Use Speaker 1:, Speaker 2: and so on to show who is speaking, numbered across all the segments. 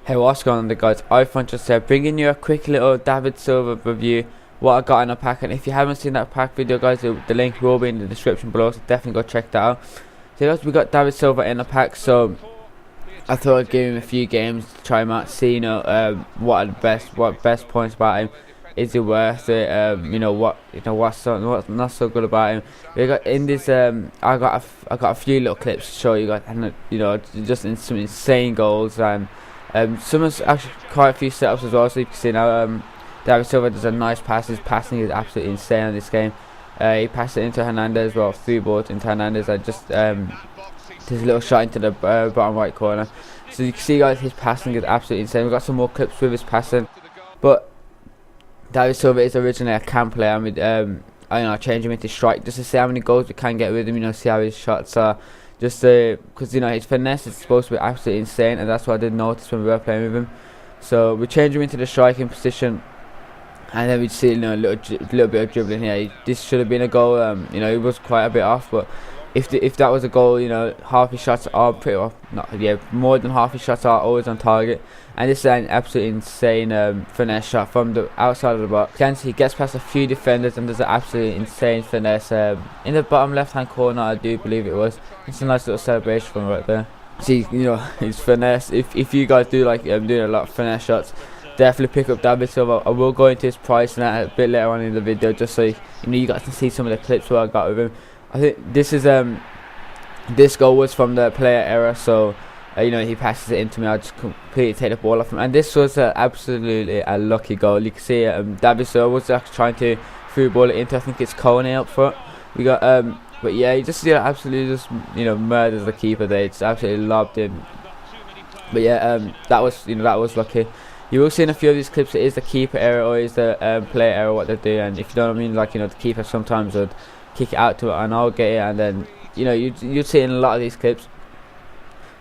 Speaker 1: Hey, what's going on there, guys? iPhone just said bringing you a quick little David Silva review, what I got in a pack. And if you haven't seen that pack video, guys, the link will be in the description below, so definitely go check that out. So guys, we got David Silva in a pack, so I thought I'd give him a few games to try him out, see what are the best points about him. Is it worth it? What's not so good about him. We got in this I got a few little clips to show you guys, and just in some insane goals, and someone's actually quite a few setups as well, so you can see now David Silva does a nice pass. His passing is absolutely insane in this game. He passed it into Hernandez, well, 3 balls into Hernandez, and just there's a little shot into the bottom right corner. So you can see, guys, his passing is absolutely insane. We've got some more clips with his passing, but David Silva is originally a cam player, and I change him into strike just to see how many goals we can get with him. See how his shots are. Just because his finesse is supposed to be absolutely insane, and that's what I did notice when we were playing with him. So we change him into the striking position, and then we see a little bit of dribbling here. This should have been a goal. He was quite a bit off, but if that was a goal, half his shots are more than half his shots are always on target. And this is an absolutely insane finesse shot from the outside of the box. He gets past a few defenders and does an absolutely insane finesse in the bottom left hand corner, I do believe it was. It's a nice little celebration from right there. See, his finesse. If you guys do like doing a lot of finesse shots, definitely pick up David Silva. I will go into his price and that a bit later on in the video, just so you guys can see some of the clips where I got with him. I think this is this goal was from the player error, so he passes it into me. I just completely take the ball off him, and this was absolutely a lucky goal. You can see David Silva was actually trying to through ball it into, I think it's Coney up front. We got but yeah, he just absolutely just murders the keeper there. It's absolutely lobbed him. But yeah, that was lucky. You will see in a few of these clips it is the keeper error or is the player error what they do, and if you know what I mean, the keeper sometimes would kick it out to it and I'll get it, and then you'd see in a lot of these clips.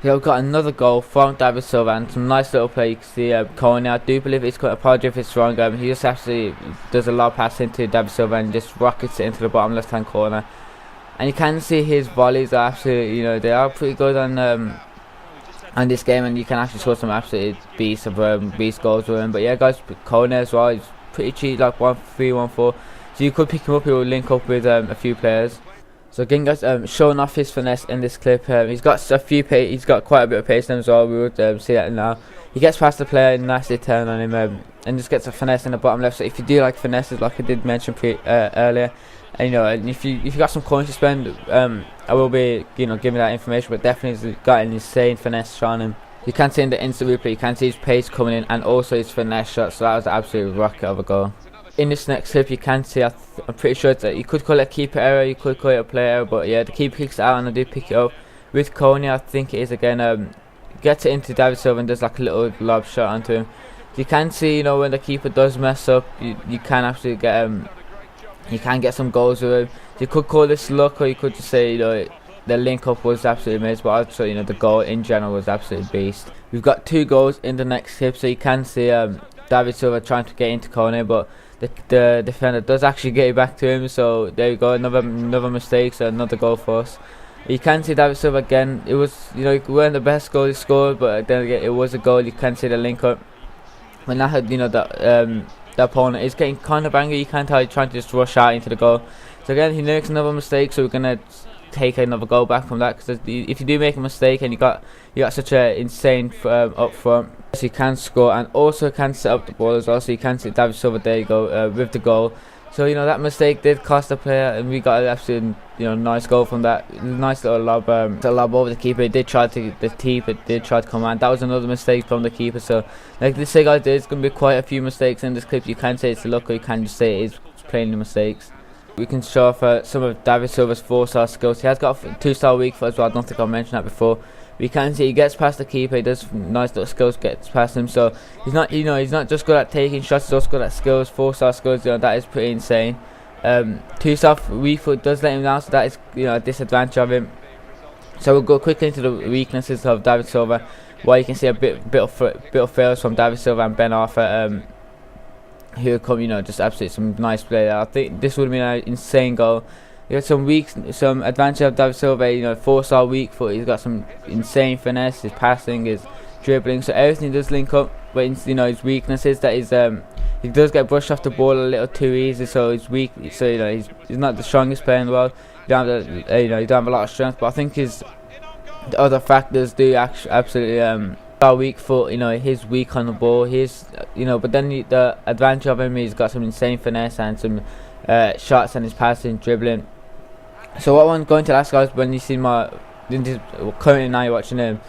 Speaker 1: Here we've got another goal from David Silva and some nice little play. You can see Coney. I do believe it's quite a apology if it's wrong. He just actually does a lob pass into David Silva and just rockets it into the bottom left hand corner. And you can see his volleys are absolutely, they are pretty good on this game, and you can actually score some absolute beast goals with him. But yeah, guys, Coney as well, he's pretty cheap, like 1-3, 1-4. So you could pick him up. He will link up with a few players. So again, guys, showing off his finesse in this clip. He's got he's got quite a bit of pace in him as well. We would see that now. He gets past the player, nicely turn on him, and just gets a finesse in the bottom left. So if you do like finesses, like I did mention earlier, and and if you got some coins to spend, I will be giving that information. But definitely, he's got an insane finesse shot on him. You can see in the instant replay, you can see his pace coming in and also his finesse shot. So that was an absolute rocket of a goal. In this next clip, you can see, I'm pretty sure you could call it a keeper error, you could call it a player error, but yeah, the keeper kicks it out and I do pick it up. With Coney, I think it is again, gets it into David Silva and does like a little lob shot onto him. You can see, when the keeper does mess up, you can actually get you can get some goals with him. You could call this luck, or you could just say, the link up was absolutely amazing, but also, the goal in general was absolutely beast. We've got 2 goals in the next clip, so you can see David Silva trying to get into Coney, but the defender does actually get it back to him. So there you go, another mistake, so another goal for us. You can see David Silva again. It was it weren't the best goal he scored, but then again it was a goal. You can see the link up. When that had the opponent is getting kind of angry, you can tell he's trying to just rush out into the goal. So again, he makes another mistake, so we're gonna take another goal back from that, because if you do make a mistake and you got such a insane up front, so you can score and also can set up the ball as well. So you can see David Silva, there you go, with the goal. So that mistake did cost the player, and we got an absolute nice goal from that. Nice little lob, over the keeper. The keeper did try to come on. That was another mistake from the keeper. So like this say, guys, there's gonna be quite a few mistakes in this clip. You can say it's a luck, or you can just say it is plainly mistakes. We can show off some of David Silva's 4-star skills. He has got a 2-star weak foot as well. I don't think I mentioned that before. We can see he gets past the keeper. He does nice little skills, gets past him. So he's not, he's not just good at taking shots. He's also good at skills. 4-star skills, that is pretty insane. 2-star weak foot does let him down, so that is a disadvantage of him. So we'll go quickly into the weaknesses of David Silva. Where you can see a bit of fails from David Silva and Ben Arthur. Here come, just absolutely some nice play there. I think this would have been an insane goal. He got some advantage of David Silva, 4-star weak foot. He's got some insane finesse. His passing is dribbling. So everything does link up. But you know, his weaknesses, that is he does get brushed off the ball a little too easy. So he's weak. So you know, he's not the strongest player in the world. You don't have a lot of strength. But I think the other factors do absolutely our weak foot. You know, he's weak on the ball. But then the advantage of him, he's got some insane finesse and some shots and his passing, dribbling. So what I'm going to ask guys, when you see currently now you're watching him,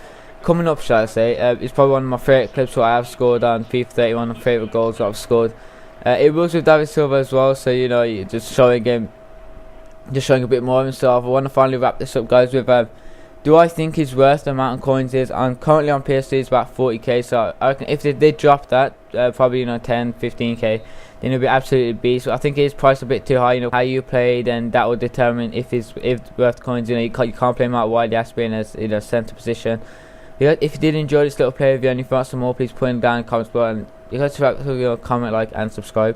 Speaker 1: coming up shall I say, it's probably one of my favourite clips what I have scored on FIFA 30, one of my favourite goals that I've scored. It was with David Silva as well, so you know, you're just showing a bit more of himself. I want to finally wrap this up guys with do I think he's worth the amount of coins is? I'm currently on PS3, it's about 40k, so I reckon if they did drop that, probably 10, 15k, then it'll be absolutely beast. So I think his price a bit too high. You know, how you played, and that will determine if it's worth coins. You know, you can't play him out wide, he has to be in a centre position. If you did enjoy this little play review and you found some more, please put it down in the comments below, and you guys comment, like, and subscribe.